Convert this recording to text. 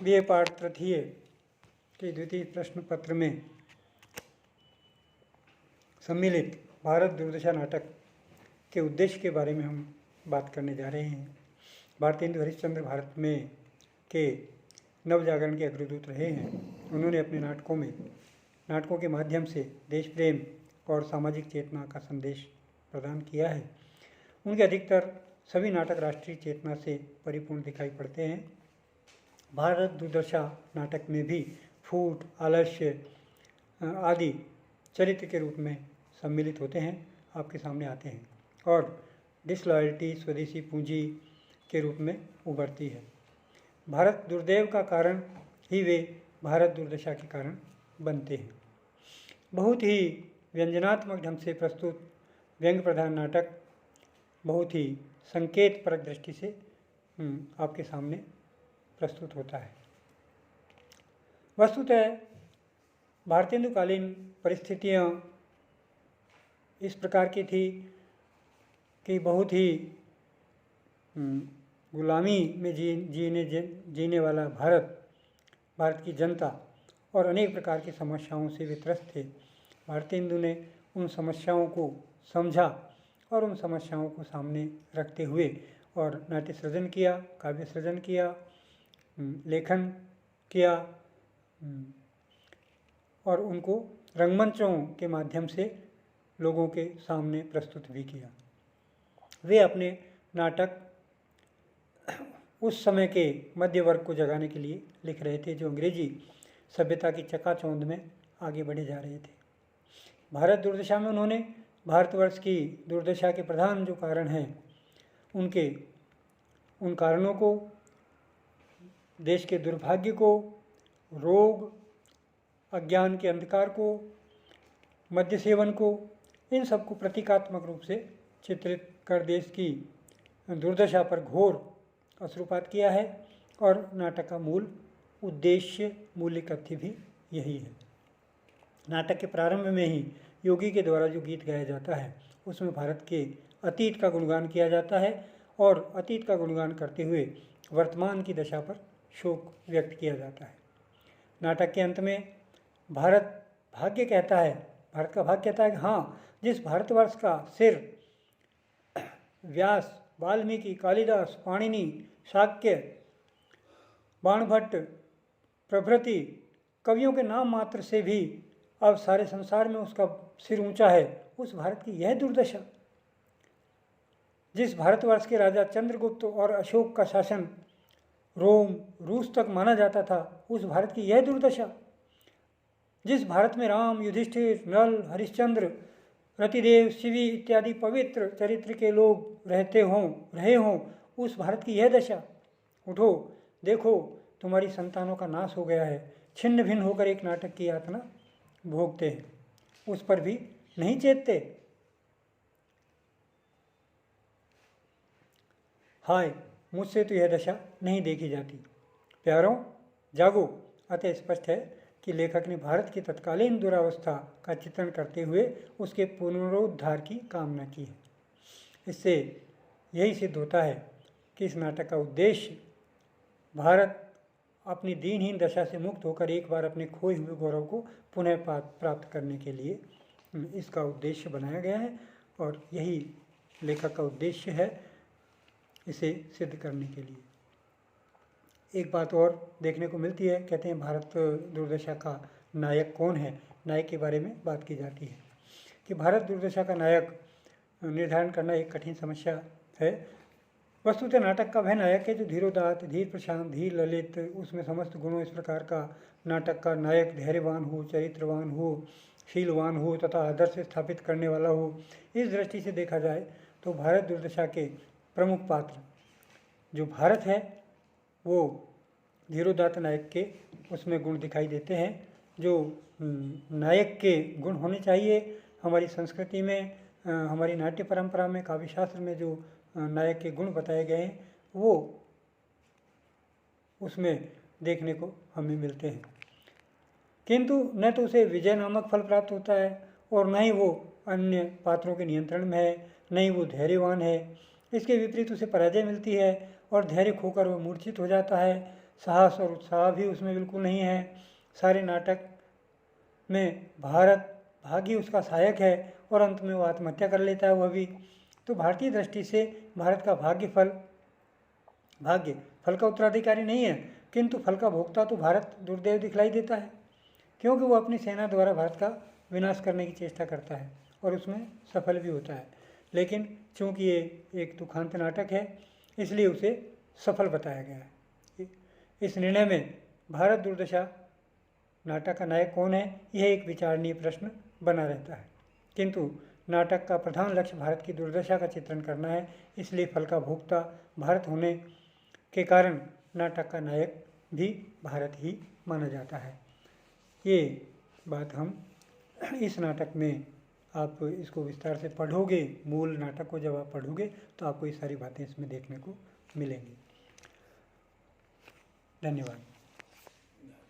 BA पाठ तृतीय के द्वितीय प्रश्न पत्र में सम्मिलित भारत दुर्दशा नाटक के उद्देश्य के बारे में हम बात करने जा रहे हैं। भारतेंदु हरिश्चंद्र भारत में के नवजागरण के अग्रदूत रहे हैं। उन्होंने अपने नाटकों के माध्यम से देश प्रेम और सामाजिक चेतना का संदेश प्रदान किया है। उनके अधिकतर सभी नाटक राष्ट्रीय चेतना से परिपूर्ण दिखाई पड़ते हैं। भारत दुर्दशा नाटक में भी फूट, आलस्य आदि चरित्र के रूप में सम्मिलित होते हैं, आपके सामने आते हैं और डिसलॉयल्टी, स्वदेशी पूंजी के रूप में उभरती है। भारत दुर्दैव का कारण ही वे भारत दुर्दशा के कारण बनते हैं। बहुत ही व्यंजनात्मक ढंग से प्रस्तुत व्यंग्य प्रधान नाटक बहुत ही संकेतपरक दृष्टि से आपके सामने प्रस्तुत होता है। वस्तुतः भारतेंदुकालीन परिस्थितियाँ इस प्रकार की थी कि बहुत ही गुलामी में जीने वाला भारत की जनता और अनेक प्रकार की समस्याओं से भी त्रस्त थे। भारतेंदु ने उन समस्याओं को समझा और उन समस्याओं को सामने रखते हुए और नाट्य सृजन किया, काव्य सृजन किया, लेखन किया और उनको रंगमंचों के माध्यम से लोगों के सामने प्रस्तुत भी किया। वे अपने नाटक उस समय के मध्य वर्ग को जगाने के लिए लिख रहे थे, जो अंग्रेजी सभ्यता की चकाचौंध में आगे बढ़े जा रहे थे। भारत दुर्दशा में उन्होंने भारतवर्ष की दुर्दशा के प्रधान जो कारण हैं उन कारणों को, देश के दुर्भाग्य को, रोग, अज्ञान के अंधकार को, मद्य सेवन को, इन सबको प्रतीकात्मक रूप से चित्रित कर देश की दुर्दशा पर घोर अश्रुपात किया है और नाटक का मूल उद्देश्य, मूल्य कथ्य भी यही है। नाटक के प्रारंभ में ही योगी के द्वारा जो गीत गाया जाता है उसमें भारत के अतीत का गुणगान किया जाता है और अतीत का गुणगान करते हुए वर्तमान की दशा पर शोक व्यक्त किया जाता है। नाटक के अंत में भारत का भाग्य कहता है कि हाँ, जिस भारतवर्ष का सिर व्यास, वाल्मीकि, कालिदास, पाणिनि, शाक्य, बाणभट्ट प्रभृति कवियों के नाम मात्र से भी अब सारे संसार में उसका सिर ऊंचा है, उस भारत की यह दुर्दशा। जिस भारतवर्ष के राजा चंद्रगुप्त और अशोक का शासन रोम, रूस तक माना जाता था, उस भारत की यह दुर्दशा। जिस भारत में राम, युधिष्ठिर, नल, हरिश्चंद्र, रतिदेव, शिवी इत्यादि पवित्र चरित्र के लोग रहे हों, उस भारत की यह दशा। उठो, देखो, तुम्हारी संतानों का नाश हो गया है, छिन्न भिन्न होकर एक नाटक की यातना भोगते हैं, उस पर भी नहीं चेतते। हाय, मुझसे तो यह दशा नहीं देखी जाती। प्यारों, जागो। अतः स्पष्ट है कि लेखक ने भारत की तत्कालीन दुरावस्था का चित्रण करते हुए उसके पुनरुद्धार की कामना की है। इससे यही सिद्ध होता है कि इस नाटक का उद्देश्य भारत अपनी दीनहीन दशा से मुक्त होकर एक बार अपने खोए हुए गौरव को पुनः प्राप्त करने के लिए इसका उद्देश्य बनाया गया है और यही लेखक का उद्देश्य है इसे सिद्ध करने के लिए। एक बात और देखने को मिलती है, कहते हैं भारत दुर्दशा का नायक कौन है। नायक के बारे में बात की जाती है कि भारत दुर्दशा का नायक निर्धारण करना एक कठिन समस्या है। वस्तुतः नाटक का वह नायक है जो धीरोदात्त, धीर प्रशांत, धीर ललित, उसमें समस्त गुणों इस प्रकार का नाटक का नायक धैर्यवान हो, चरित्रवान हो, शीलवान हो तथा आदर्श स्थापित करने वाला हो। इस दृष्टि से देखा जाए तो भारत दुर्दशा के प्रमुख पात्र जो भारत है वो धीरोदात्त नायक के उसमें गुण दिखाई देते हैं। जो नायक के गुण होने चाहिए हमारी संस्कृति में, हमारी नाट्य परंपरा में, काव्य शास्त्र में जो नायक के गुण बताए गए हैं वो उसमें देखने को हमें मिलते हैं। किंतु न तो उसे विजय नामक फल प्राप्त होता है और न ही वो अन्य पात्रों के नियंत्रण में है, न ही वो धैर्यवान है। इसके विपरीत उसे पराजय मिलती है और धैर्य खोकर वो मूर्छित हो जाता है। साहस और उत्साह भी उसमें बिल्कुल नहीं है। सारे नाटक में भारत भाग्य उसका सहायक है और अंत में वो आत्महत्या कर लेता है वह भी। तो भारतीय दृष्टि से भारत का भाग्य फल का उत्तराधिकारी नहीं है, किंतु फल का भोक्ता तो भारत दुर्दैव दिखलाई देता है, क्योंकि वो अपनी सेना द्वारा भारत का विनाश करने की चेष्टा करता है और उसमें सफल भी होता है। लेकिन चूंकि ये एक दुखांत नाटक है, इसलिए उसे सफल बताया गया है। इस निर्णय में भारत दुर्दशा नाटक का नायक कौन है, यह एक विचारणीय प्रश्न बना रहता है, किंतु नाटक का प्रधान लक्ष्य भारत की दुर्दशा का चित्रण करना है। इसलिए फल का भोक्ता भारत होने के कारण नाटक का नायक भी भारत ही माना जाता है। ये बात हम इस नाटक में, आप इसको विस्तार से पढ़ोगे, मूल नाटक को जब आप पढ़ोगे तो आपको ये सारी बातें इसमें देखने को मिलेंगी। धन्यवाद।